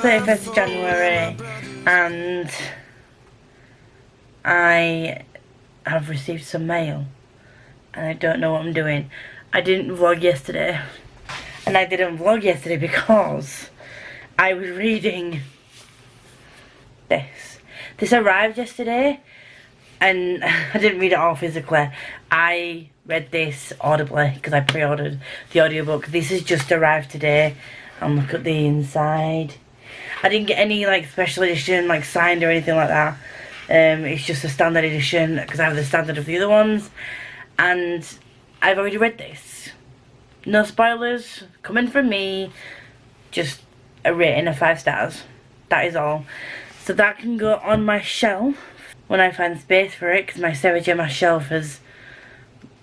31st of January and I have received some mail and I don't know what I'm doing. I didn't vlog yesterday, and I didn't vlog yesterday because I was reading this. This arrived yesterday and I didn't read it all physically. I read this audibly because I pre-ordered the audiobook. This has just arrived today, and look at the inside. I didn't get any like special edition like signed or anything like that. It's just a standard edition because I have the standard of the other ones, and I've already read this. No spoilers coming from me, just a rating of 5 stars. That is all. So that can go on my shelf when I find space for it, because my Sarah Gemma shelf has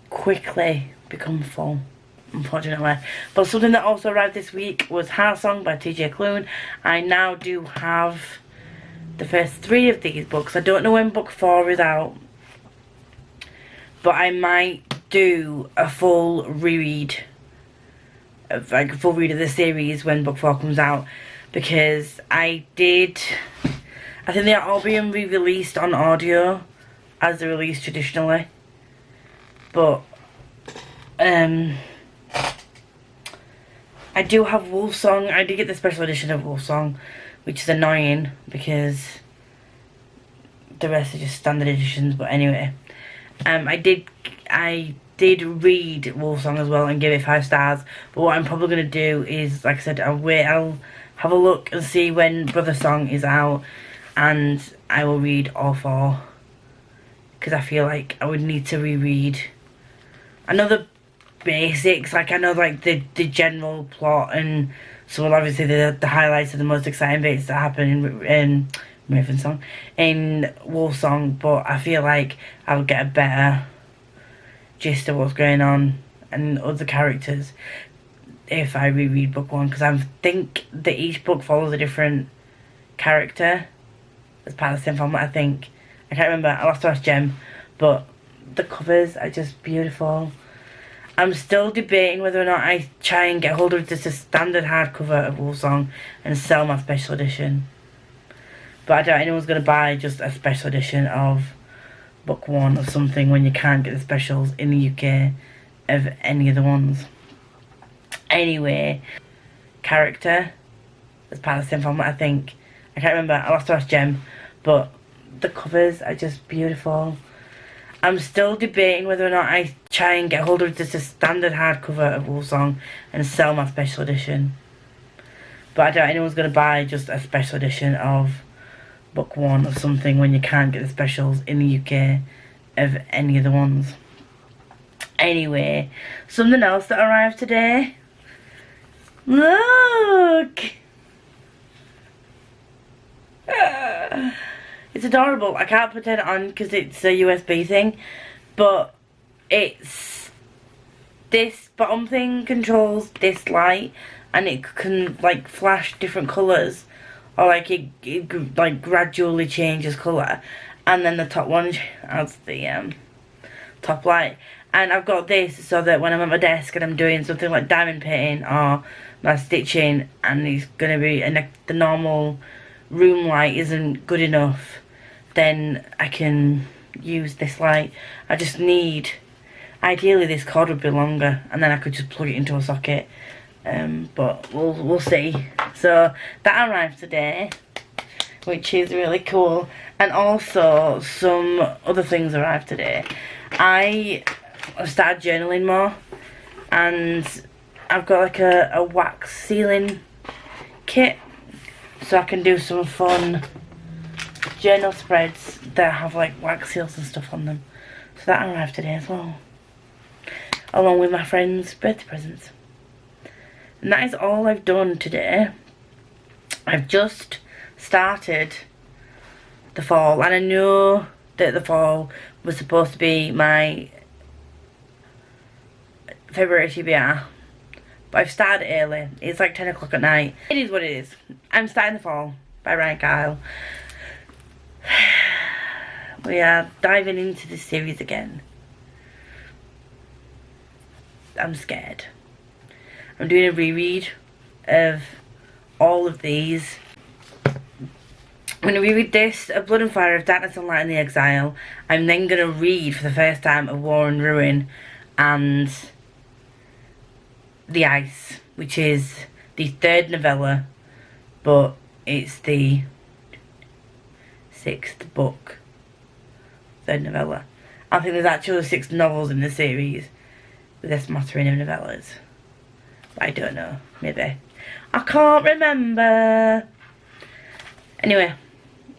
quickly become full, unfortunately. But something that also arrived this week was Heart Song by TJ Klune. I now do have the first 3 of these books. I don't know when book 4 is out, but I might do a full reread, like a full read of the series when book 4 comes out, because I think they're all being re-released on audio as they're released traditionally. But I do have Wolfsong. I did get the special edition of Wolfsong, which is annoying because the rest are just standard editions. But anyway, I did read Wolfsong as well and give it 5 stars. But what I'm probably gonna do is, like I said, I'll have a look and see when Brother Song is out, and I will read all 4, because I feel like I would need to reread. I know the basics, like I know like the general plot, and so obviously the highlights are the most exciting bits that happen in Raven Song, in Wolfsong, but I feel like I would get a better gist of what's going on and other characters if I reread book 1, because I think that each book follows a different character as part of the same format. I think, I can't remember, I'll have to ask Jem, but the covers are just beautiful. I'm still debating whether or not I try and get hold of just a standard hardcover of Wolfsong and sell my special edition, but I doubt anyone's going to buy just a special edition of book 1 or something when you can't get the specials in the UK of any of the ones. Anyway, character as part of the same format, I think. I can't remember, I'll have to ask Jem, but the covers are just beautiful. I'm still debating whether or not I try and get hold of just a standard hardcover of Wolfsong and sell my special edition, but I doubt anyone's going to buy just a special edition of book 1 or something when you can't get the specials in the UK of any of the ones. Anyway, something else that arrived today. Look! It's adorable. I can't put it on because it's a USB thing, but it's this bottom thing controls this light, and it can like flash different colours, or like it like gradually changes colour, and then the top one has the top light. And I've got this so that when I'm at my desk and I'm doing something like diamond painting or my stitching, and it's gonna be, and the normal room light isn't good enough, then I can use this light. I just need, ideally this cord would be longer, and then I could just plug it into a socket, but we'll see. So that arrived today, which is really cool. And also some other things arrived today. I've started journaling more, and I've got like a wax sealing kit, so I can do some fun journal spreads that have like wax seals and stuff on them. So that arrived today as well, along with my friend's birthday presents. And that is all I've done today. I've just started the fall, and I know that the fall was supposed to be my February TBR, but I've started early. It's like 10 o'clock at night. It is what it is. I'm starting the fall by Ryan Kyle. We are diving into this series again. I'm scared. I'm doing a reread of all of these I'm going to reread this, A Blood and Fire of Darkness and Light in the Exile. I'm then going to read for the first time Of War and Ruin and The Ice, which is the third novella, but it's the 6th book. Third novella. I think there's actually 6 novels in the series with a smattering of novellas. But I don't know, maybe. I can't remember. Anyway,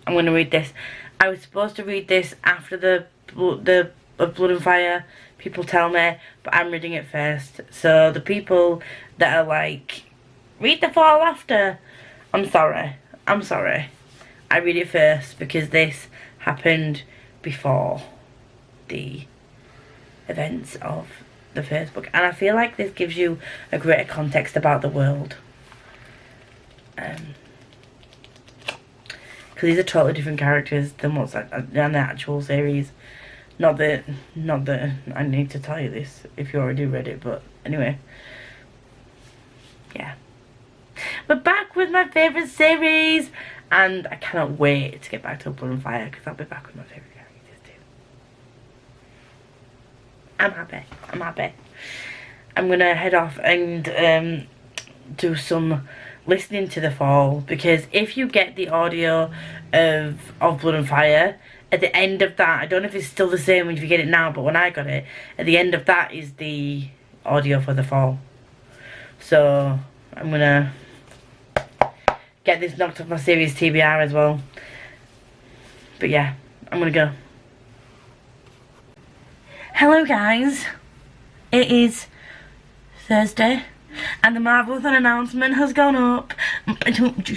I'm going to read this. I was supposed to read this after the Of Blood and Fire, people tell me, but I'm reading it first. So the people that are like, read The Fall after, I'm sorry. I'm sorry. I read it first because this happened before the events of the first book. And I feel like this gives you a greater context about the world. Because these are totally different characters than what's in the actual series. Not that I need to tell you this if you already read it, but anyway. Yeah. We're back with my favourite series, and I cannot wait to get back to Blood and Fire because I'll be back with my favourite characters too. I'm happy. I'm happy. I'm gonna head off and do some listening to The Fall, because if you get the audio of Blood and Fire, at the end of that, I don't know if it's still the same if you get it now, but when I got it, at the end of that is the audio for The Fall. So I'm gonna get this knocked off my series TBR as well. But yeah, I'm gonna go. Hello guys, it is Thursday and the Marvelathon announcement has gone up. I don't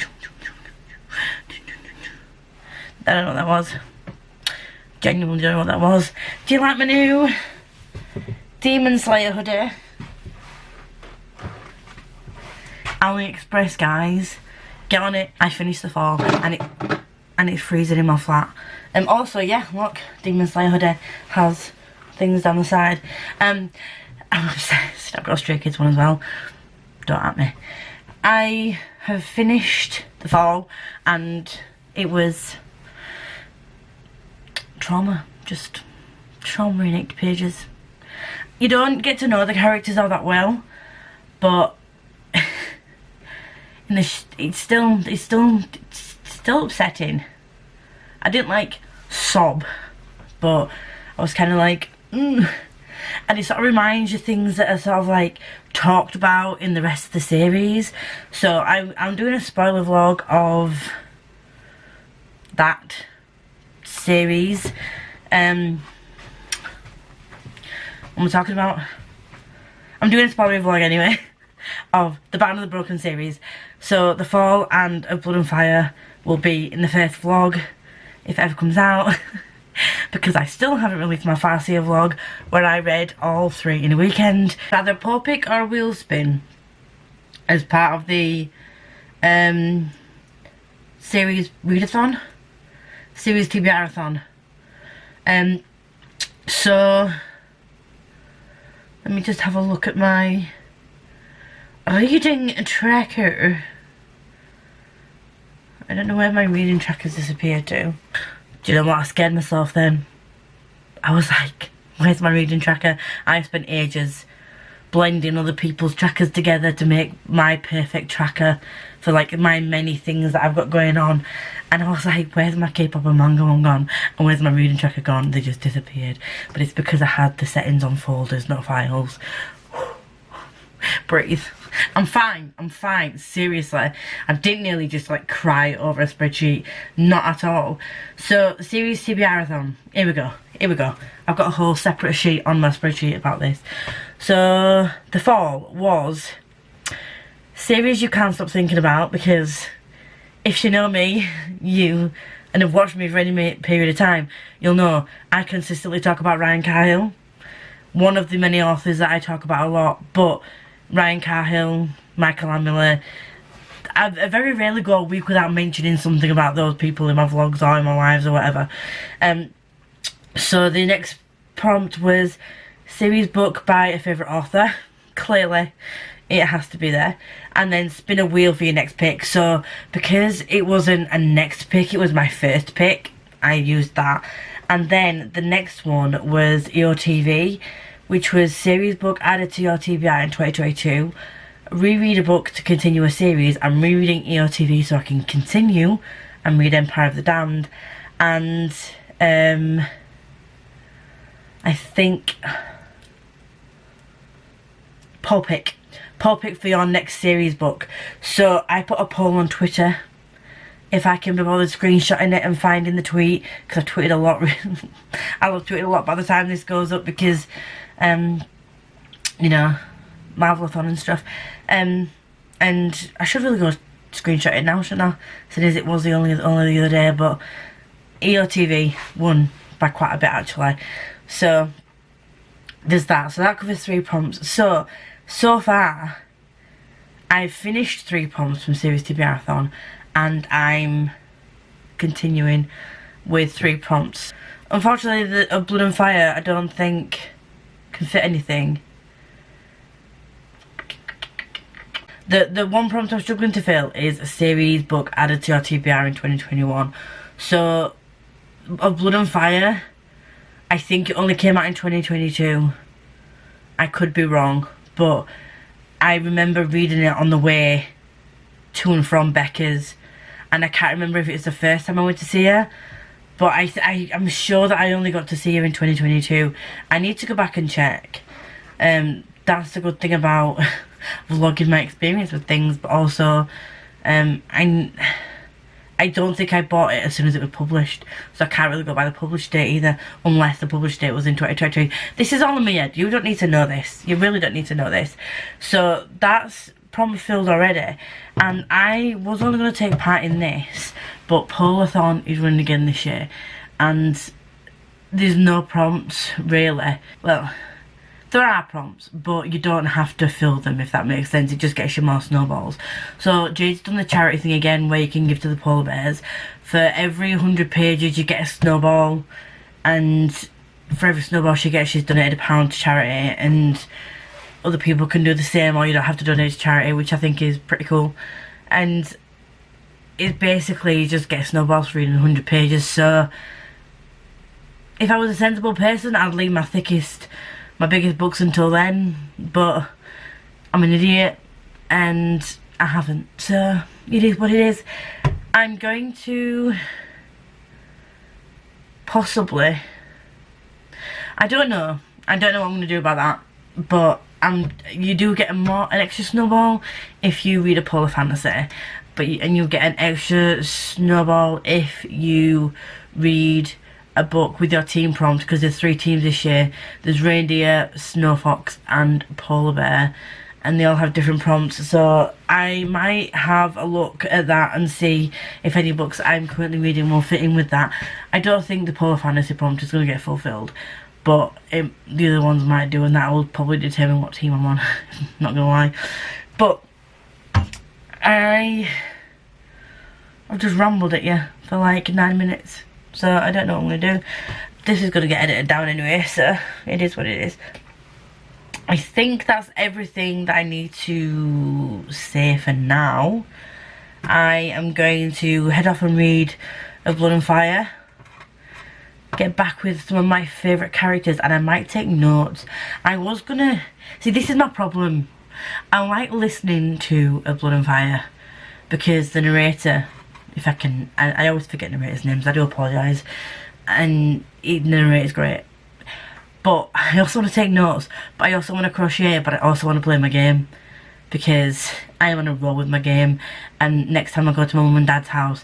know what that was. Genuinely don't know what that was. Do you like my new Demon Slayer hoodie? AliExpress, guys. Get on it. I finished The Fall and it's freezing in my flat. Also, yeah, look, Demon Slayer hoodie has things down the side. I'm obsessed. I've got a Stray Kids one as well. Don't at me. I have finished The Fall and it was trauma. Just trauma in 8 pages. You don't get to know the characters all that well, but it's still upsetting. I didn't like sob, but I was kind of like, and it sort of reminds you things that are sort of like talked about in the rest of the series. So I'm doing a spoiler vlog of that series. What am I talking about? I'm doing a spoiler vlog anyway of the Band of the Broken series. So The Fall and Of Blood and Fire will be in the first vlog if it ever comes out. Because I still haven't released my Farseer vlog where I read all 3 in a weekend. Either a paw pick or a wheel spin as part of the series readathon, series TBR-a-thon. So let me just have a look at my reading tracker. I don't know where my reading tracker's disappeared to. Do you know what? I scared myself then. I was like, where's my reading tracker? I spent ages blending other people's trackers together to make my perfect tracker for like my many things that I've got going on. And I was like, where's my K-pop and manga one gone? And where's my reading tracker gone? They just disappeared. But it's because I had the settings on folders, not files. Breathe. I'm fine, seriously. I didn't nearly just like cry over a spreadsheet, not at all. So, series TBR-a-thon, here we go. I've got a whole separate sheet on my spreadsheet about this. So, The Fall was series you can't stop thinking about, because if you know me, and have watched me for any period of time, you'll know I consistently talk about Ryan Cahill. One of the many authors that I talk about a lot, but Ryan Cahill, Michael Amiller, I very rarely go a week without mentioning something about those people in my vlogs or in my lives or whatever. So the next prompt was series book by a favourite author. Clearly, it has to be there, and then spin a wheel for your next pick. So because it wasn't a next pick, it was my first pick, I used that. And then the next one was EOTV, which was series book added to your TBR in 2022. Reread a book to continue a series. I'm rereading EOTV so I can continue and read Empire of the Damned. And I think poll pick for your next series book. So I put a poll on Twitter, if I can be bothered screenshotting it and finding the tweet, because I've tweeted a lot. I'll tweet a lot by the time this goes up, because you know, Marvelathon and stuff. And I should really go screenshot it now, shouldn't I? Since it was only the other day. But EOTV won by quite a bit, actually. So there's that. So that covers 3 prompts. So far I've finished 3 prompts from Series TBR-a-thon, and I'm continuing with 3 prompts. Unfortunately, the Blood and Fire I don't think can fit anything. The one prompt I'm struggling to fill is a series book added to your TBR in 2021. So of Blood and Fire, I think it only came out in 2022. I could be wrong, but I remember reading it on the way to and from Becca's, and I can't remember if it was the first time I went to see her, but I'm sure that I only got to see her in 2022. I need to go back and check. That's the good thing about vlogging my experience with things, but also I don't think I bought it as soon as it was published, so I can't really go by the published date either, unless the published date was in 2023. This is all in my head. You don't need to know this. You really don't need to know this. So that's prompt filled already, and I was only going to take part in this, but Polathon is running again this year, and there's no prompts really. Well, there are prompts, but you don't have to fill them, if that makes sense. It just gets you more snowballs. So Jade's done the charity thing again, where you can give to the polar bears. For every 100 pages you get a snowball, and for every snowball she gets, she's donated £1 to charity, and other people can do the same, or you don't have to donate to charity, which I think is pretty cool. And it's basically just get snowballs for reading 100 pages. So if I was a sensible person, I'd leave my biggest books until then, but I'm an idiot and I haven't, so it is what it is. I'm going to possibly, I don't know what I'm going to do about that, but you do get an extra snowball if you read a polar fantasy, and you get an extra snowball if you read a book with your team prompt, because there's 3 teams this year. There's reindeer, snow fox and polar bear, and they all have different prompts. So I might have a look at that and see if any books I'm currently reading will fit in with that. I don't think the polar fantasy prompt is going to get fulfilled, but the other ones might do, and that will probably determine what team I'm on. Not gonna lie. But I've just rambled at you for like 9 minutes. So I don't know what I'm going to do. This is going to get edited down anyway, so it is what it is. I think that's everything that I need to say for now. I am going to head off and read A Blood and Fire. Get back with some of my favourite characters, and I might take notes. I was going to... See, this is my problem. I like listening to A Blood and Fire, because the narrator... If I can, I always forget narrators' names, I do apologise, and the narrator's great. But I also want to take notes, but I also want to crochet, but I also want to play my game, because I am on a roll with my game, and next time I go to my mum and dad's house,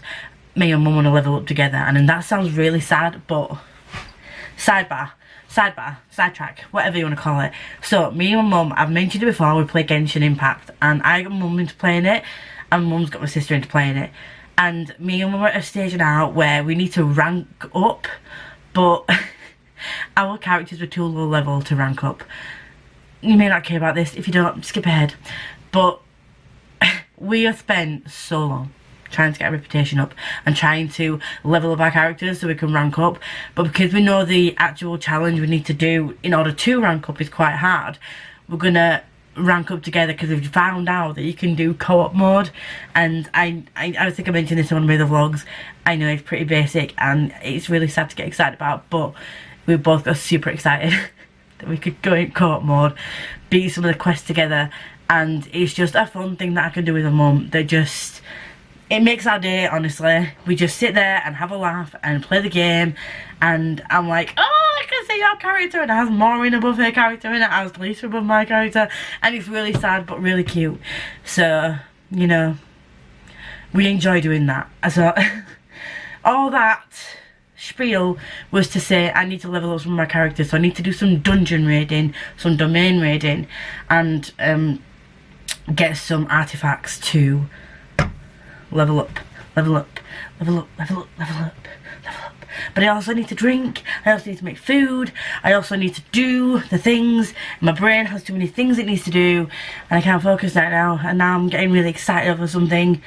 me and mum want to level up together, and then that sounds really sad, but sidetrack, whatever you want to call it. So me and my mum, I've mentioned it before, we play Genshin Impact, and I got mum into playing it, and mum's got my sister into playing it. And me and mum are at a stage now where we need to rank up, but our characters were too low level to rank up. You may not care about this. If you don't, skip ahead. But we have spent so long trying to get a reputation up and trying to level up our characters so we can rank up. But because we know the actual challenge we need to do in order to rank up is quite hard, we're going to rank up together, because we've found out that you can do co-op mode. And I think I mentioned this on one of the vlogs. I know it's pretty basic and it's really sad to get excited about, but we both got super excited that we could go in co-op mode, beat some of the quests together, and it's just a fun thing that I can do with a mum that just, it makes our day, honestly. We just sit there and have a laugh and play the game, and I'm like, oh, I can see your character, and it has Maureen above her character, and it has Lisa above my character, and it's really sad but really cute. So, you know, we enjoy doing that. So, all that spiel was to say I need to level up some of my characters, so I need to do some dungeon raiding, some domain raiding, and get some artifacts to level up, level up, level up, level up, level up, level up. But I also need to drink, I also need to make food, I also need to do the things. My brain has too many things it needs to do, and I can't focus right now, and now I'm getting really excited over something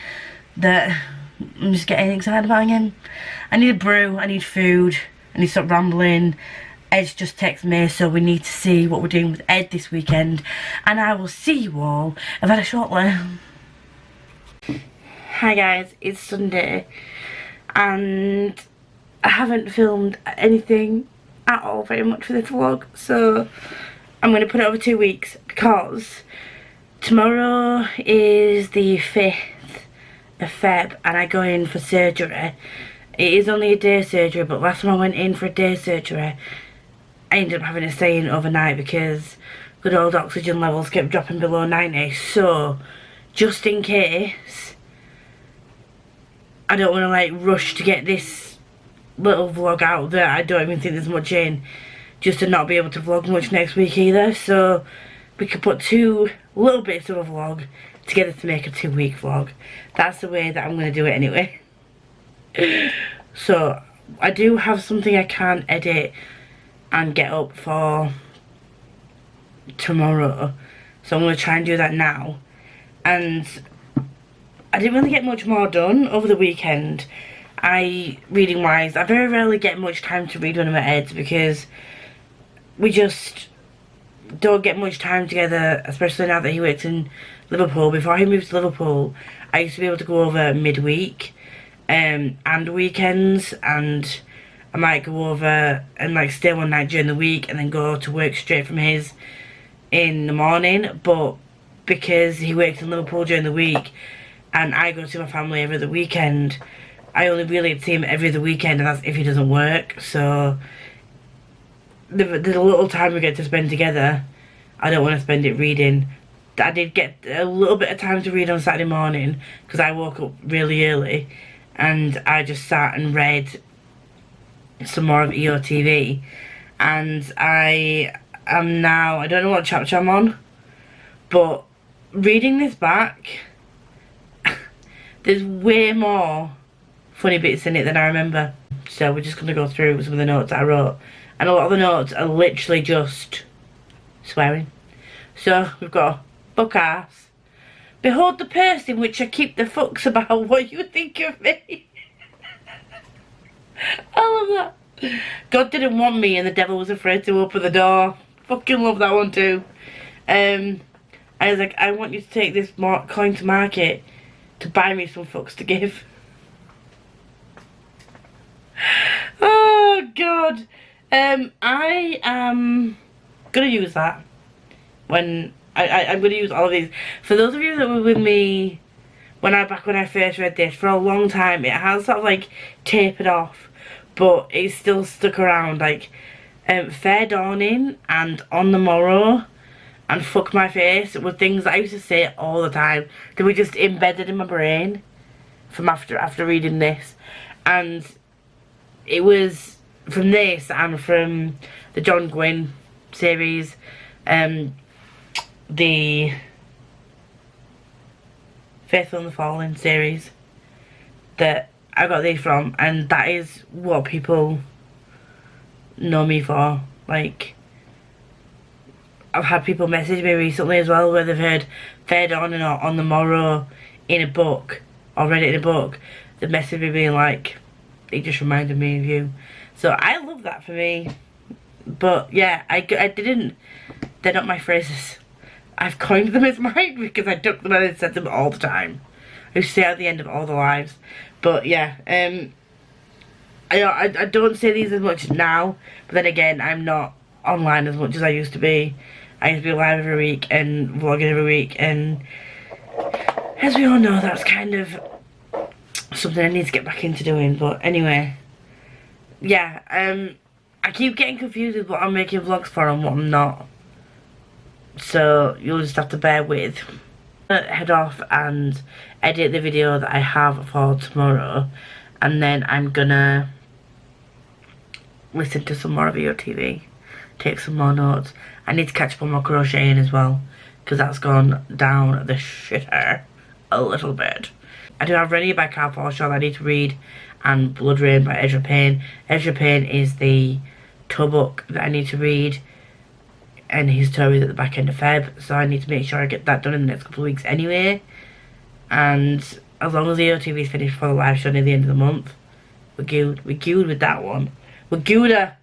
that I'm just getting excited about again. I need a brew, I need food, I need to stop rambling. Ed's just texted me, so we need to see what we're doing with Ed this weekend, and I will see you all very shortly. Hi guys, it's Sunday, and I haven't filmed anything at all very much for this vlog, so I'm going to put it over 2 weeks, because tomorrow is the 5th of Feb, and I go in for surgery. It is only a day surgery, but last time I went in for a day surgery, I ended up having to stay in overnight because good old oxygen levels kept dropping below 90. So, just in case, I don't want to like rush to get this little vlog out that I don't even think there's much in, just to not be able to vlog much next week either. So, we could put 2 little bits of a vlog together to make a 2-week vlog. That's the way that I'm going to do it anyway. So, I do have something I can edit and get up for tomorrow, so I'm going to try and do that now. And I didn't really get much more done over the weekend. Reading wise, I very rarely get much time to read when I'm at Ed's, because we just don't get much time together, especially now that he works in Liverpool. Before he moved to Liverpool, I used to be able to go over midweek and weekends, and I might go over and like stay one night during the week and then go to work straight from his in the morning. But because he works in Liverpool during the week and I go to my family every other weekend, I only really see him every other weekend, and that's if he doesn't work. So the little time we get to spend together, I don't want to spend it reading. I did get a little bit of time to read on Saturday morning because I woke up really early, and I just sat and read some more of EOTV, and I am now, I don't know what chapter I'm on, but reading this back, there's way more funny bits in it than I remember. So we're just going to go through some of the notes that I wrote, and a lot of the notes are literally just swearing. So we've got book ass. Behold the purse in which I keep the fucks about what you think of me. I love that. God didn't want me and the devil was afraid to open the door. Fucking love that one too. I was like, I want you to take this coin to market to buy me some fucks to give. Oh God. I am gonna use that when I'm gonna use all of these. For those of you that were with me when I first read this, for a long time it has sort of like tapered off, but it's still stuck around. Like Fair Dawning and On the Morrow and Fuck My Face were things that I used to say all the time. They were just embedded in my brain from after reading this. And it was from this and from the John Gwynne series, the Faithful and the Fallen series, that I got these from, and that is what people know me for. Like, I've had people message me recently as well where they've heard Fair Dawning or On the Morrow in a book, or read it in a book. They've messaged me being like, it just reminded me of you. So I love that for me. But yeah, I didn't, they're not my phrases. I've coined them as mine because I took them and I said them all the time. I used to say at the end of all the lives. But yeah, I don't say these as much now, but then again, I'm not online as much as I used to be. I used to be live every week and vlogging every week, and as we all know, that's kind of something I need to get back into doing. But anyway, yeah, I keep getting confused with what I'm making vlogs for and what I'm not. So you'll just have to bear with. Head off and edit the video that I have for tomorrow, and then I'm gonna listen to some more of your TV, take some more notes. I need to catch up on my crocheting as well, because that's gone down the shitter a little bit. I do have Rennie by Carl Forshaw that I need to read, and Blood Rain by Ezra Payne. Ezra Payne is the tour book that I need to read, and his tour is at the back end of Feb, so I need to make sure I get that done in the next couple of weeks anyway. And as long as the OTV is finished for the live show near the end of the month, we're good. We're good with that one. We're gooder.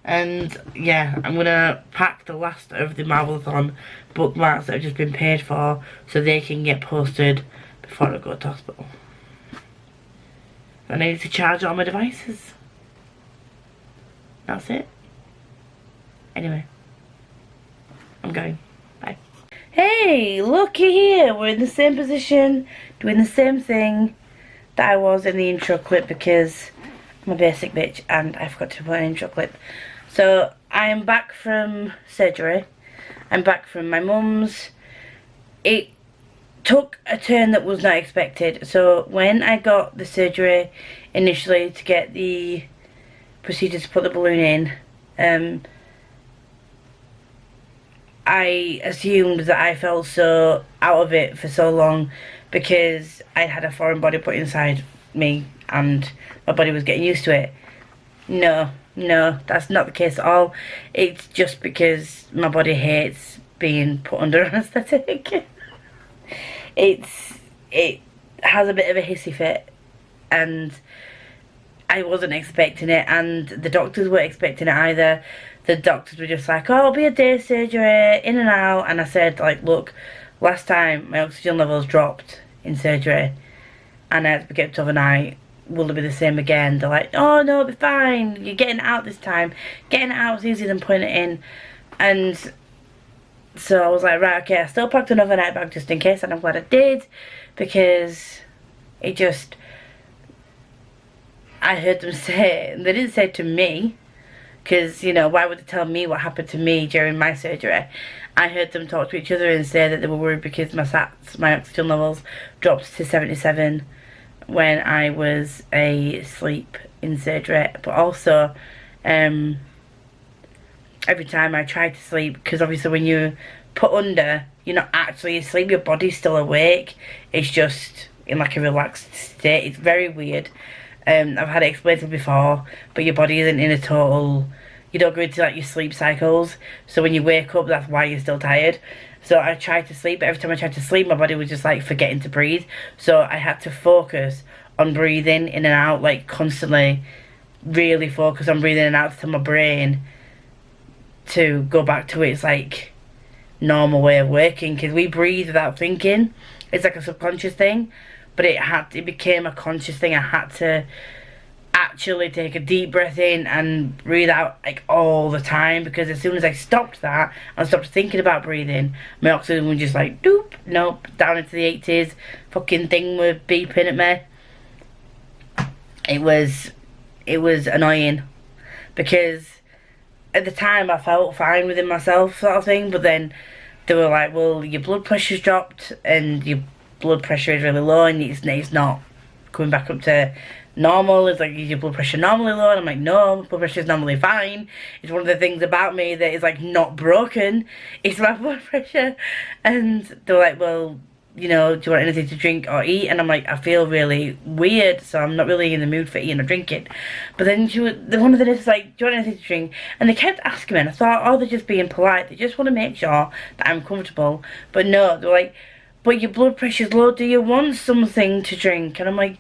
And yeah, I'm gonna pack the last of the Marvelathon bookmarks that have just been paid for so they can get posted before I go to hospital. And I need to charge all my devices. That's it. Anyway, I'm going. Bye. Hey, looky here. We're in the same position, doing the same thing that I was in the intro clip because I'm a basic bitch and I forgot to put an intro clip. So I am back from surgery. I'm back from my mum's. It took a turn that was not expected. So when I got the surgery initially to get the procedure to put the balloon in, I assumed that I felt so out of it for so long because I'd had a foreign body put inside me and my body was getting used to it. No, that's not the case at all. It's just because my body hates being put under anaesthetic. It has a bit of a hissy fit, and I wasn't expecting it, and the doctors weren't expecting it either. The doctors were just like, oh, it'll be a day surgery, in and out. And I said, like, look, last time my oxygen levels dropped in surgery and I had to be kept overnight. Will it be the same again? They're like, oh, no, it'll be fine. You're getting it out this time. Getting it out is easier than putting it in. And so I was like, right, okay, I still packed an overnight bag just in case, and I'm glad I did, because it just, I heard them say, they didn't say to me, because, you know, why would they tell me what happened to me during my surgery? I heard them talk to each other and say that they were worried because my oxygen levels dropped to 77 when I was asleep in surgery. But also, every time I tried to sleep, because obviously when you put under, you're not actually asleep, your body's still awake. It's just in like a relaxed state. It's very weird. I've had it explained to me before, but your body isn't in a total, you don't go into like your sleep cycles, so when you wake up, that's why you're still tired. So I tried to sleep, but every time I tried to sleep, my body was just like forgetting to breathe, so I had to focus on breathing in and out, like constantly really focus on breathing in and out to my brain to go back to its like normal way of working, because we breathe without thinking. It's like a subconscious thing, but it became a conscious thing. I had to actually take a deep breath in and breathe out like all the time, because as soon as I stopped that and stopped thinking about breathing, my oxygen was just like doop, nope, down into the 80s. Fucking thing was beeping at me. It was annoying, because at the time I felt fine within myself, sort of thing, but then they were like, well, your blood pressure's dropped and your blood pressure is really low and it's not coming back up to normal. It's like, is your blood pressure normally low? And I'm like, no, blood pressure is normally fine. It's one of the things about me that is like not broken. It's my blood pressure. And they were like, well, you know, do you want anything to drink or eat? And I'm like, I feel really weird, so I'm not really in the mood for eating or drinking. But then one of the nurses was like, do you want anything to drink? And they kept asking me, and I thought, oh, they're just being polite. They just want to make sure that I'm comfortable. But no, they're like, but your blood pressure's low, do you want something to drink? And I'm like,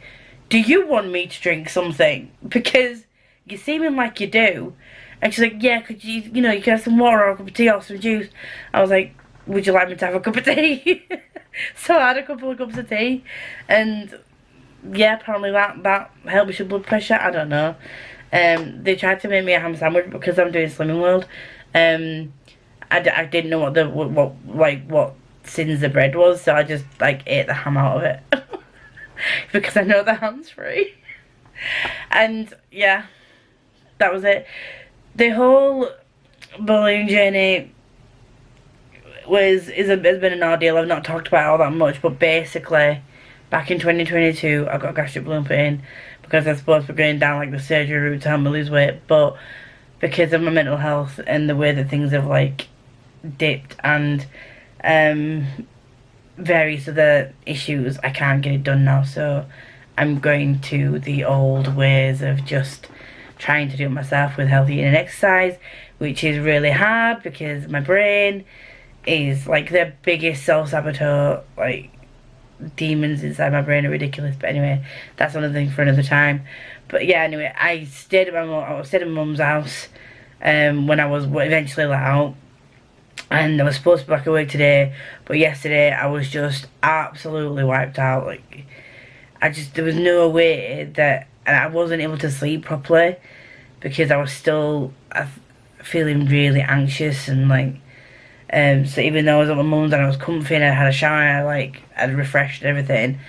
do you want me to drink something? Because you're seeming like you do. And she's like, yeah, could you, you know, you can have some water or a cup of tea or some juice. I was like, would you like me to have a cup of tea? So I had a couple of cups of tea, and yeah, apparently that helps your blood pressure. I don't know. They tried to make me a ham sandwich because I'm doing Slimming World. I didn't know what sins the bread was, so I just like ate the ham out of it because I know the ham's free. And yeah, that was it. The whole bullying journey has been an ordeal. I've not talked about it all that much, but basically, back in 2022, I got a gastric balloon put in because I was supposed to be going down like the surgery route to help me lose weight, but because of my mental health and the way that things have like dipped and various other issues, I can't get it done now. So I'm going to the old ways of just trying to do it myself with healthy eating and exercise, which is really hard because my brain is like the biggest self-saboteur. Like, demons inside my brain are ridiculous, but anyway, that's another thing for another time. But yeah, anyway, I stayed at my mum's house when I was eventually let out, and I was supposed to be back at work today, but yesterday I was just absolutely wiped out. Like, there was no way that, and I wasn't able to sleep properly because I was still feeling really anxious and like, so even though I was at my mum's and I was comfy and I had a shower, I'd refreshed and everything,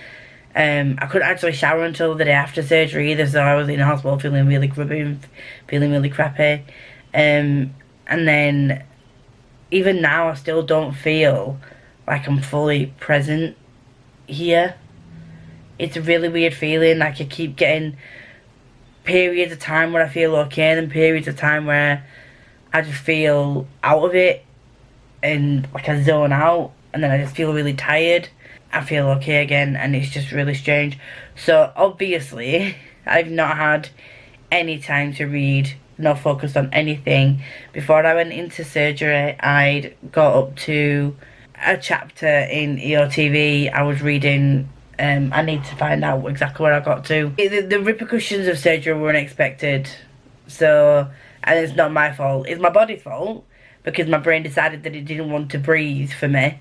I couldn't actually shower until the day after surgery either, so I was in hospital feeling really grubby and feeling really crappy. And then even now I still don't feel like I'm fully present here. It's a really weird feeling. Like, I keep getting periods of time where I feel okay, and then periods of time where I just feel out of it and like I zone out, and then I just feel really tired. I feel okay again, and it's just really strange. So obviously I've not had any time to read, not focused on anything. Before I went into surgery, I'd got up to a chapter in EOTV. I was reading, I need to find out exactly where I got to. The repercussions of surgery were unexpected, so, and it's not my fault, it's my body's fault, because my brain decided that it didn't want to breathe for me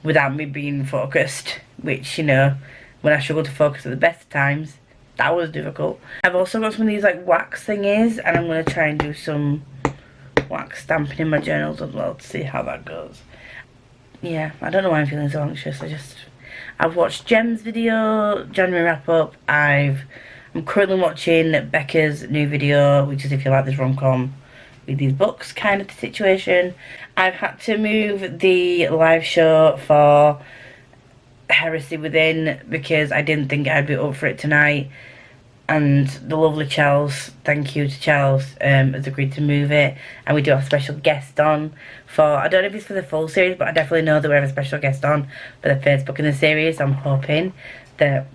without me being focused, which, you know, when I struggle to focus at the best of times, that was difficult. I've also got some of these like wax thingies, and I'm going to try and do some wax stamping in my journals as well to see how that goes. Yeah, I don't know why I'm feeling so anxious. I've watched Jem's video, January wrap up. I'm currently watching Becca's new video, which is if you like this rom-com with these books kind of situation. I've had to move the live show for Heresy Within because I didn't think I'd be up for it tonight, and the lovely Chels, thank you to Chels, has agreed to move it, and we do have a special guest on for, I don't know if it's for the full series, but I definitely know that we have a special guest on for the first book in the series. I'm hoping that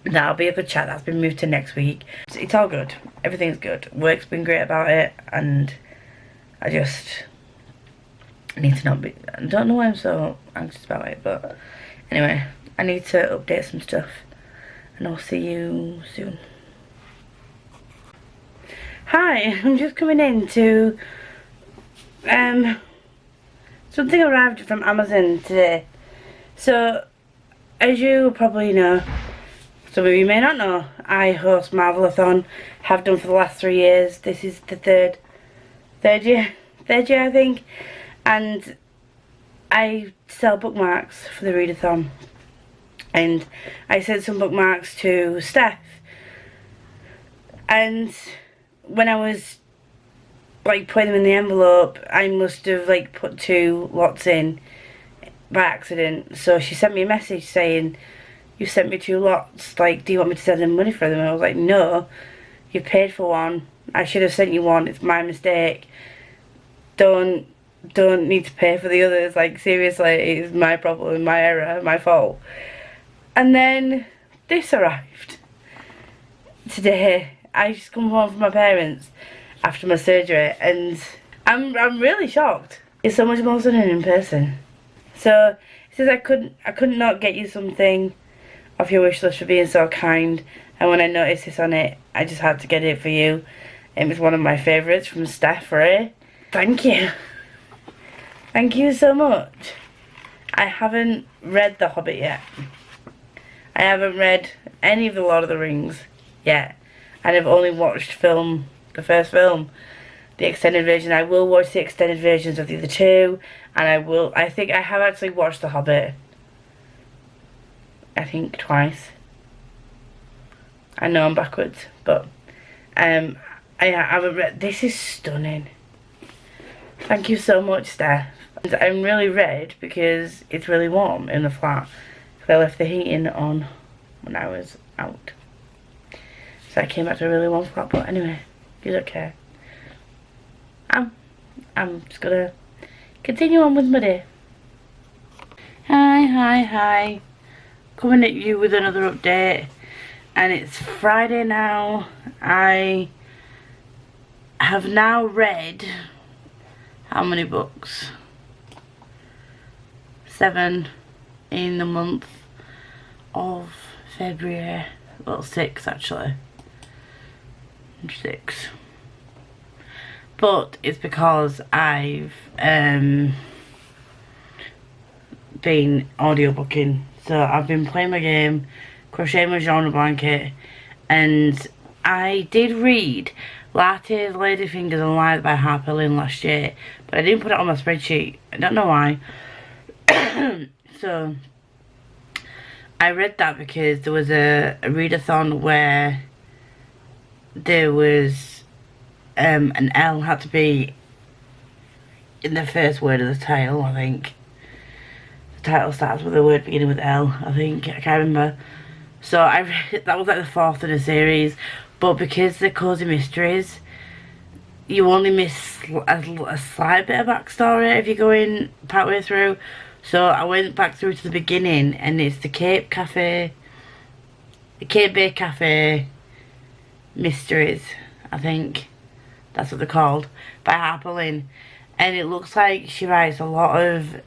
that'll be a good chat. That's been moved to next week. It's all good. Everything's good. Work's been great about it, and I just need to not be, I don't know why I'm so anxious about it, but anyway, I need to update some stuff, and I'll see you soon. Hi, I'm just coming in to, something arrived from Amazon today. So, as you probably know, some of you may not know, I host Marvelathon, have done for the last 3 years. This is the third year I think, and I sell bookmarks for the readathon, and I sent some bookmarks to Steph, and when I was like putting them in the envelope, I must have like put 2 lots in by accident. So she sent me a message saying, you sent me 2 lots, like, do you want me to send them money for them? And I was like, no, you paid for one, I should have sent you one, it's my mistake, don't need to pay for the others, like, seriously, it's my problem, my error, my fault. And then this arrived today. I just come home from my parents after my surgery, and I'm really shocked. It's so much more stunning in person. So it says I couldn't not get you something off your wish list for being so kind, and when I noticed this on it, I just had to get it for you. It was one of my favourites from Steph Ray. Thank you. Thank you so much. I haven't read The Hobbit yet. I haven't read any of the Lord of the Rings yet. And I've only watched the first film, the extended version. I will watch the extended versions of the other two. And I think I have actually watched The Hobbit. I think twice. I know I'm backwards, but I haven't read. This is stunning. Thank you so much, Steph. I'm really red because it's really warm in the flat. I left the heating on when I was out. So I came back to a really warm flat, but anyway, you don't care. I'm just gonna continue on with my day. Hi. Coming at you with another update. And it's Friday now. I have now read how many books? 7 in the month of February. Well, 6 actually. 6. But it's because I've been audiobooking. So I've been playing my game, crocheting my genre blanket, and I did read Lattes, Ladyfingers and Lies by Harper Lynn last year, but I didn't put it on my spreadsheet. I don't know why. So I read that because there was a readathon where there was an L had to be in the first word of the title, I think. The title starts with a word beginning with L, I think. I can't remember. So I read, that was like the 4th in a series, but because they're cozy mysteries, you only miss a slight bit of backstory if you're going partway through. So I went back through to the beginning, and it's the Cape Bay Cafe Mysteries, I think that's what they're called, by Harper Lynn. And it looks like she writes a lot of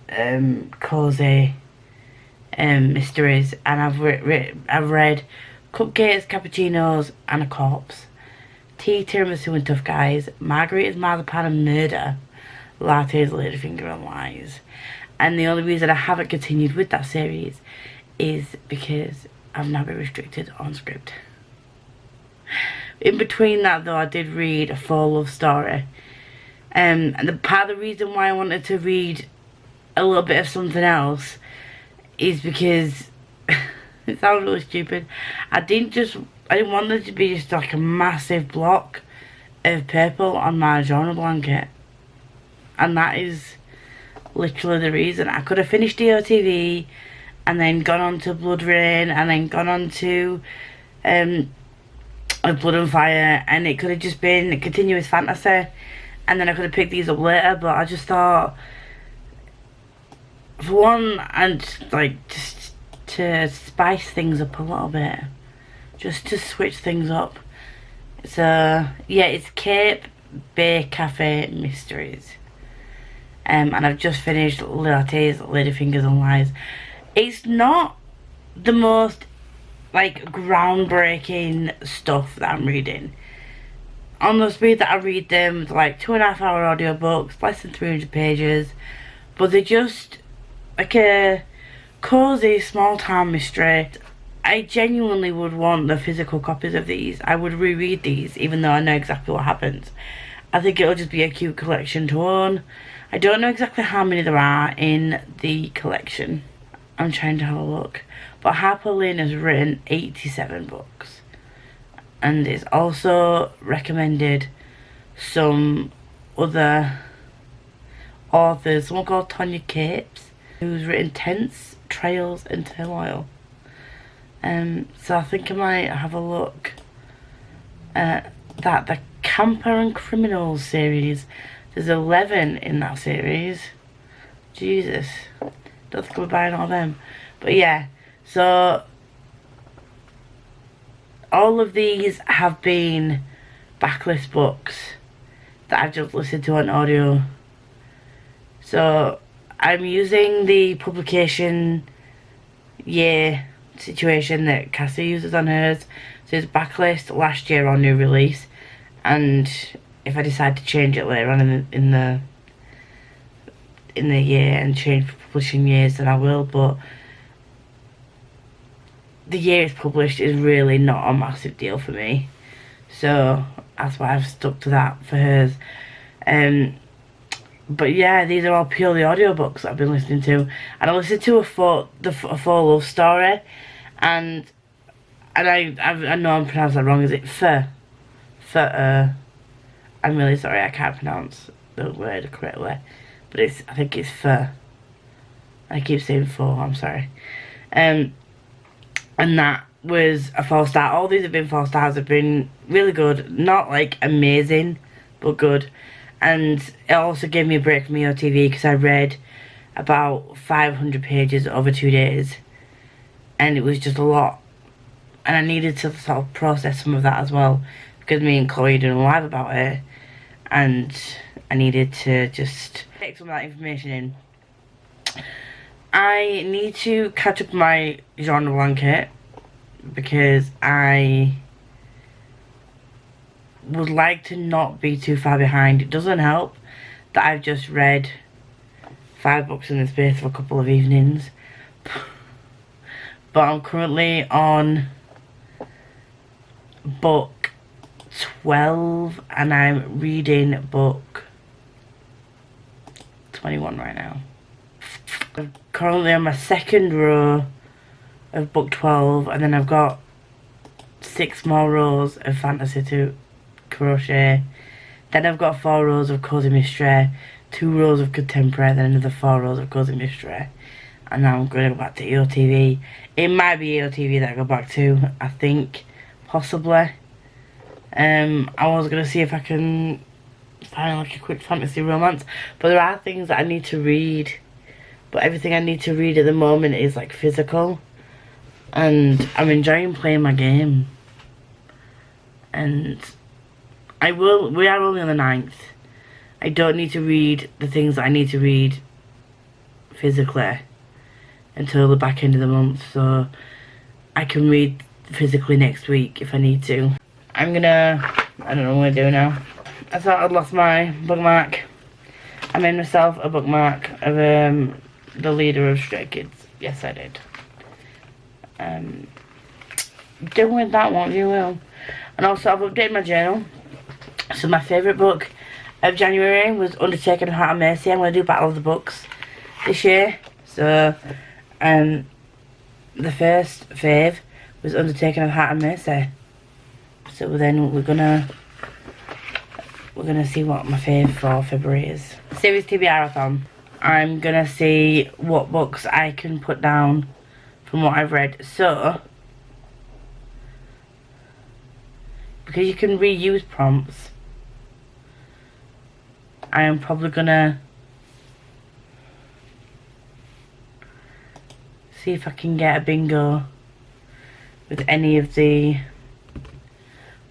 cozy mysteries. And I've read Cupcakes, Cappuccinos and a Corpse, Tea, Tiramisu and Tough Guys, Margarita's Marzipan and Murder, Lattes, Ladyfinger and Lies. And the only reason I haven't continued with that series is because I've now been restricted on Scribd. In between that though, I did read A Full Love Story. And part of the reason why I wanted to read a little bit of something else is because it sounds really stupid. I didn't want there to be just like a massive block of purple on my genre blanket. And that is literally the reason. I could have finished DOTV and then gone on to Blood Rain and then gone on to Blood and Fire, and it could have just been a continuous fantasy, and then I could have picked these up later. But I just thought, for one, and like just to spice things up a little bit, just to switch things up. So yeah, it's Cape Bay Cafe Mysteries. And I've just finished Lattes, Ladyfingers and Lies. It's not the most like groundbreaking stuff that I'm reading. On the speed that I read them, it's like 2.5 hour audiobooks, less than 300 pages. But they're just like a cozy small town mystery. I genuinely would want the physical copies of these. I would reread these even though I know exactly what happens. I think it'll just be a cute collection to own. I don't know exactly how many there are in the collection. I'm trying to have a look. But Harper Lynn has written 87 books. And it's also recommended some other authors. Someone called Tonya Capes, who's written Tense, Trails and Turmoil. So I think I might have a look at that. The Camper and Criminals series. There's 11 in that series. Jesus. Don't think we're buying all them. But yeah, so all of these have been backlist books that I've just listened to on audio. So I'm using the publication year situation that Cassie uses on hers. So it's backlist, last year on new release. And if I decide to change it later on in the in the year and change publishing years, then I will, but the year it's published is really not a massive deal for me, so that's why I've stuck to that for hers. But yeah, these are all purely audiobooks that I've been listening to, and I listened to a full love story, and I know I'm pronouncing that wrong. Is it I'm really sorry, I can't pronounce the word correctly, but I think it's fur. I keep saying four, I'm sorry. And that was a 4-star. All these have been 4 stars, have been really good. Not like amazing, but good. And it also gave me a break from EOTV because I read about 500 pages over 2 days, and it was just a lot. And I needed to sort of process some of that as well, because me and Chloe are doing a live about it, and I needed to just take some of that information in. I need to catch up my genre blanket because I would like to not be too far behind. It doesn't help that I've just read 5 books in the space of a couple of evenings, but I'm currently on book 12 and I'm reading book 21 right now. I'm currently on my second row of book 12, and then I've got 6 more rows of fantasy to crochet. Then I've got 4 rows of cozy mystery, 2 rows of contemporary, then another 4 rows of cozy mystery. And now I'm going to go back to EOTV. It might be EOTV that I go back to, I think, possibly. I was going to see if I can find like a quick fantasy romance, but there are things that I need to read. But everything I need to read at the moment is like physical, and I'm enjoying playing my game. And we are only on the 9th. I don't need to read the things that I need to read physically until the back end of the month, so I can read physically next week if I need to. I don't know what I'm gonna do now. I thought I'd lost my bookmark. I made myself a bookmark of the leader of Stray Kids. Yes, I did. Do with that what you will. And also I've updated my journal. So my favourite book of January was Undertaken of Heart and Mercy. I'm going to do Battle of the Books this year. So the first fave was Undertaken of Heart and Mercy. So then we're gonna see what my fave for February is. Series TBR-a-thon. I'm gonna see what books I can put down from what I've read. So, because you can reuse prompts, I am probably gonna see if I can get a bingo with any of the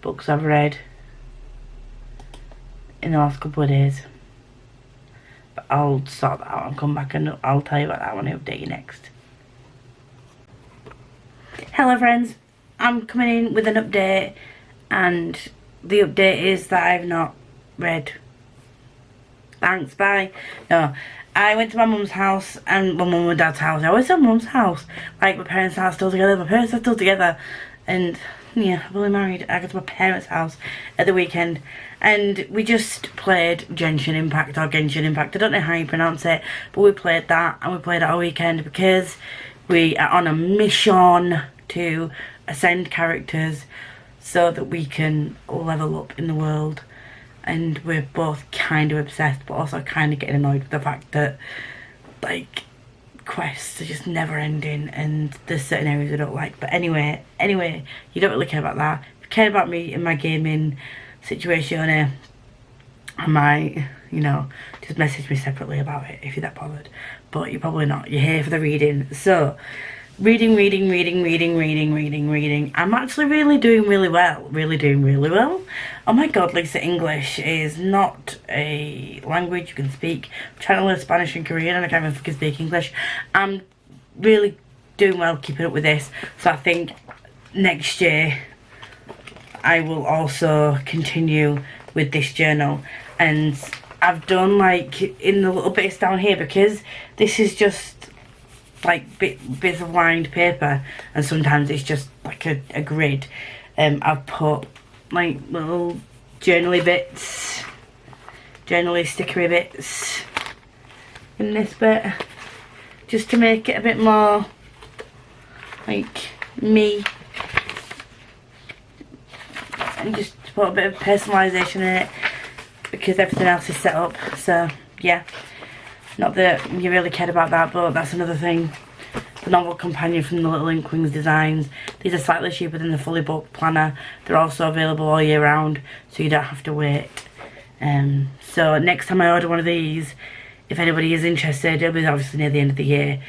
books I've read in the last couple of days. But I'll sort that out and come back and I'll tell you about that when I update you next. Hello friends, I'm coming in with an update, and the update is that I've not read. Thanks, bye. No, I went to my mum's house and my mum and dad's house. I always say mum's house, like my parents are still together. My parents are still together, and yeah, happily married. I go to my parents' house at the weekend, and we just played Genshin Impact, or Genshin Impact. I don't know how you pronounce it, but we played that, and we played it all weekend because we are on a mission to ascend characters so that we can level up in the world. And we're both kind of obsessed, but also kind of getting annoyed with the fact that, like, quests are just never ending, and there's certain areas I don't like. But anyway, you don't really care about that. If you care about me and my gaming situation, I might, you know, just message me separately about it if you're that bothered. But you're probably not. You're here for the reading. So, reading. I'm actually really doing really well. Oh my god, Lisa, English is not a language you can speak. I'm trying to learn Spanish and Korean and I can't even speak English. I'm really doing well keeping up with this. So I think next year I will also continue with this journal. And I've done like in the little bits down here, because this is just like bits of lined paper, and sometimes it's just like a grid. I've put like little journaly bits, journaly stickery bits in this bit, just to make it a bit more like me, and just to put a bit of personalisation in it, because everything else is set up. So yeah, not that you really cared about that, but that's another thing. The novel companion from the Little Inkwings Designs. These are slightly cheaper than the fully booked planner. They're also available all year round, so you don't have to wait. So next time I order one of these, if anybody is interested, it'll be obviously near the end of the year,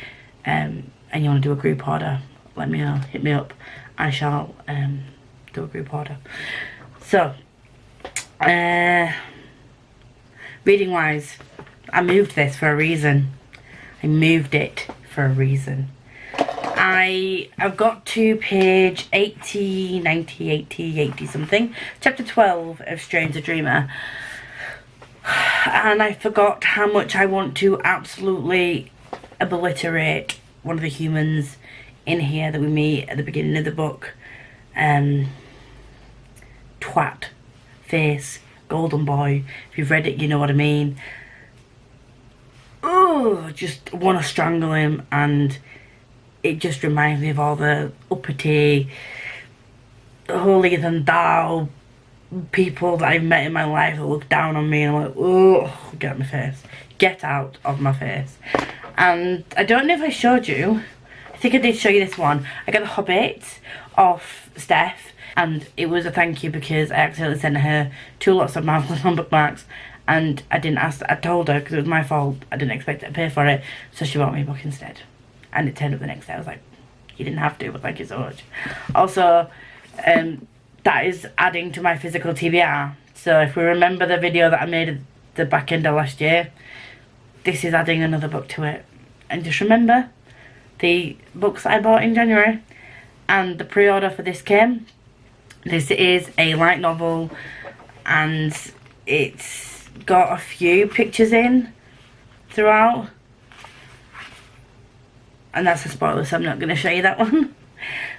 and you want to do a group order, let me know, hit me up. I shall do a group order. So reading wise, I moved this for a reason. I moved it for a reason. I've got to page 80, 90, 80, 80 something, chapter 12 of Strange the Dreamer, and I forgot how much I want to absolutely obliterate one of the humans in here that we meet at the beginning of the book. Twat, face, golden boy. If you've read it, you know what I mean. Oh, just want to strangle him, and it just reminds me of all the uppity, holier than thou people that I've met in my life that look down on me, and I'm like, oh, get out of my face. Get out of my face. And I don't know if I showed you, I think I did show you this one. I got The Hobbit off Steph, and it was a thank you because I accidentally sent her 2 lots of marvellous bookmarks, and I didn't ask, I told her because it was my fault, I didn't expect her to pay for it, so she bought me a book instead. And it turned up the next day. I was like, you didn't have to, but thank you so much. Also, that is adding to my physical TBR. So if we remember the video that I made at the back end of last year, this is adding another book to it. And just remember, the books I bought in January and the pre-order for this came. This is a light novel, and it's got a few pictures in throughout. And that's a spoiler, so I'm not going to show you that one.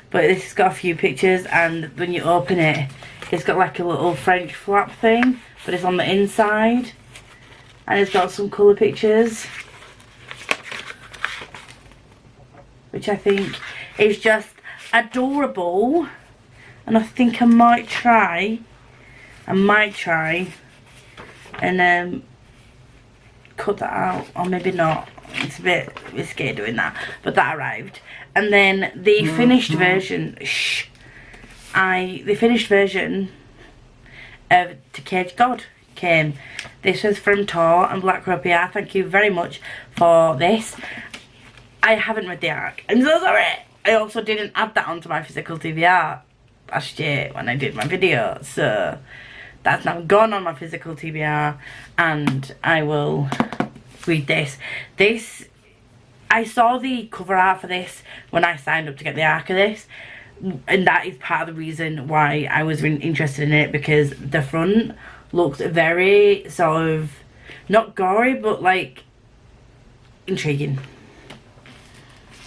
But this has got a few pictures, and when you open it, it's got like a little French flap thing, but it's on the inside. And it's got some colour pictures, which I think is just adorable. And I think I might try and cut that out, or maybe not. It's a bit risky doing that, but that arrived. And then the finished version, the finished version of To Cage God came. This was from Tor and Black Crow PR. Thank you very much for this. I haven't read the arc. I'm so sorry. I also didn't add that onto my physical TBR last year when I did my video, so that's now gone on my physical TBR, and I will read this. I saw the cover art for this when I signed up to get the arc of this, and that is part of the reason why I was really interested in it, because the front looks very sort of, not gory, but like intriguing.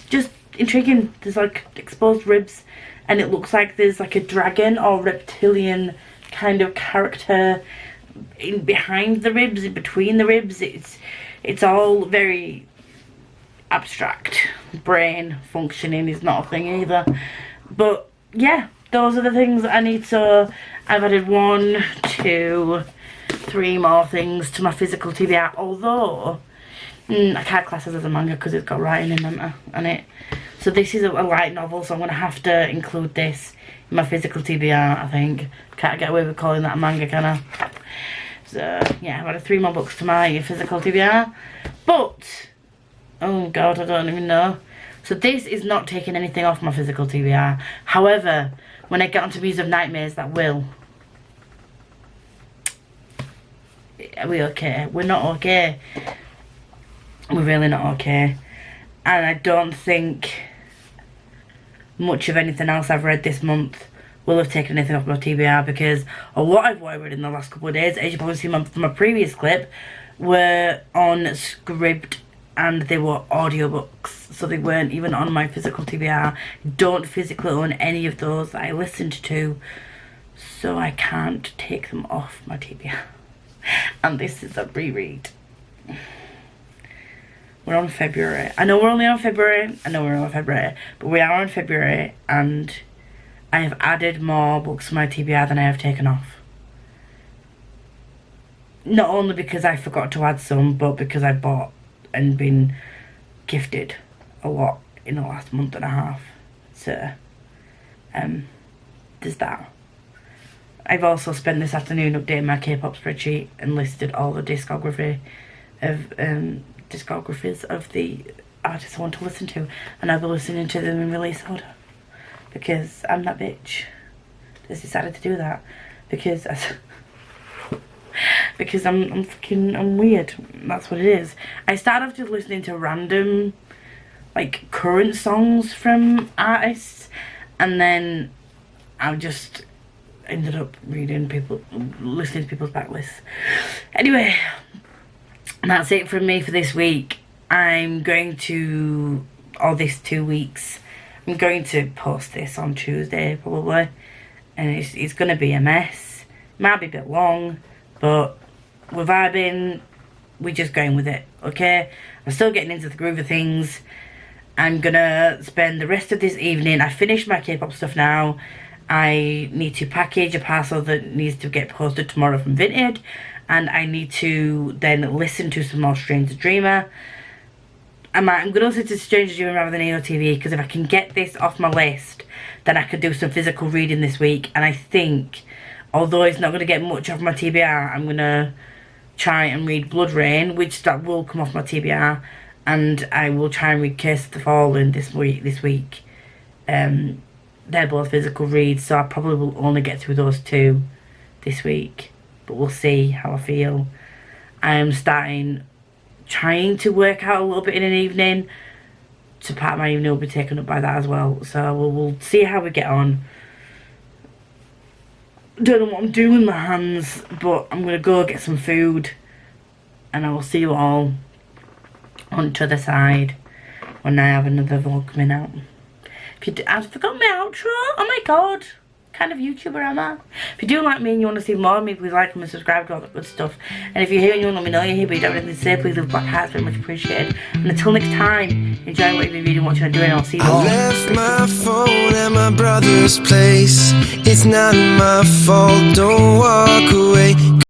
Just intriguing. There's like exposed ribs, and it looks like there's like a dragon or reptilian kind of character in behind the ribs, in between the ribs. It's all very abstract. Brain functioning is not a thing either. But yeah, those are the things that I need. So I've added 1, 2, 3 more things to my physical TBR. Although I can't class this as a manga because it's got writing in it. So this is a light novel, so I'm going to have to include this in my physical TBR, I think. Can't get away with calling that a manga, can I? So yeah, I've added 3 more books to my physical TBR. But, oh god, I don't even know. So this is not taking anything off my physical TBR. However, when I get onto Muse of Nightmares, that will. Are we okay? We're not okay. We're really not okay. And I don't think much of anything else I've read this month will have taken anything off my TBR, because a lot of what I read in the last couple of days, as you probably seen from my previous clip, were on Scribd, and they were audiobooks, so they weren't even on my physical TBR. Don't physically own any of those that I listened to, so I can't take them off my TBR. And this is a reread. We're on February. I know we're only on February. But we are on February, and I have added more books to my TBR than I have taken off. Not only because I forgot to add some, but because I bought and been gifted a lot in the last month and a half. So, there's that. I've also spent this afternoon updating my K-pop spreadsheet and listed all the discographies of the artists I want to listen to, and I'll be listening to them in release order, because I'm that bitch that's decided to do that, because I'm weird. That's what it is. I started off just listening to random, like, current songs from artists, and then I just ended up listening to people's backlists. Anyway, that's it from me for this week. I'm going to, or this 2 weeks, I'm going to post this on Tuesday probably, and it's going to be a mess. Might be a bit long, but we're vibing, we're just going with it, okay? I'm still getting into the groove of things. I'm gonna spend the rest of this evening, I finished my K-pop stuff now. I need to package a parcel that needs to get posted tomorrow from Vinted, and I need to then listen to some more Stranger Dreamer. I'm going to listen to Stranger Dreamer rather than AOTV, because if I can get this off my list, then I could do some physical reading this week. And I think, although it's not going to get much off my TBR, I'm going to try and read Blood Rain, which that will come off my TBR, and I will try and read Curse of the Fallen this week. They're both physical reads, so I probably will only get through those two this week, but we'll see how I feel. I am trying to work out a little bit in an evening, so part of my evening will be taken up by that as well, so we'll see how we get on. Don't know what I'm doing with my hands, but I'm going to go get some food, and I will see you all on the other side when I have another vlog coming out. I've forgotten my outro. Oh my god. Kind of YouTuber am I? If you do like me and you want to see more of me, please like and subscribe to all that good stuff. And if you're here and you want to let me know you're here but you don't have anything to say, please leave black hearts, very much appreciated. And until next time, enjoy what you've been reading, watching and doing, and I'll see you all. I left my phone at my brother's place. It's not my fault, don't walk away.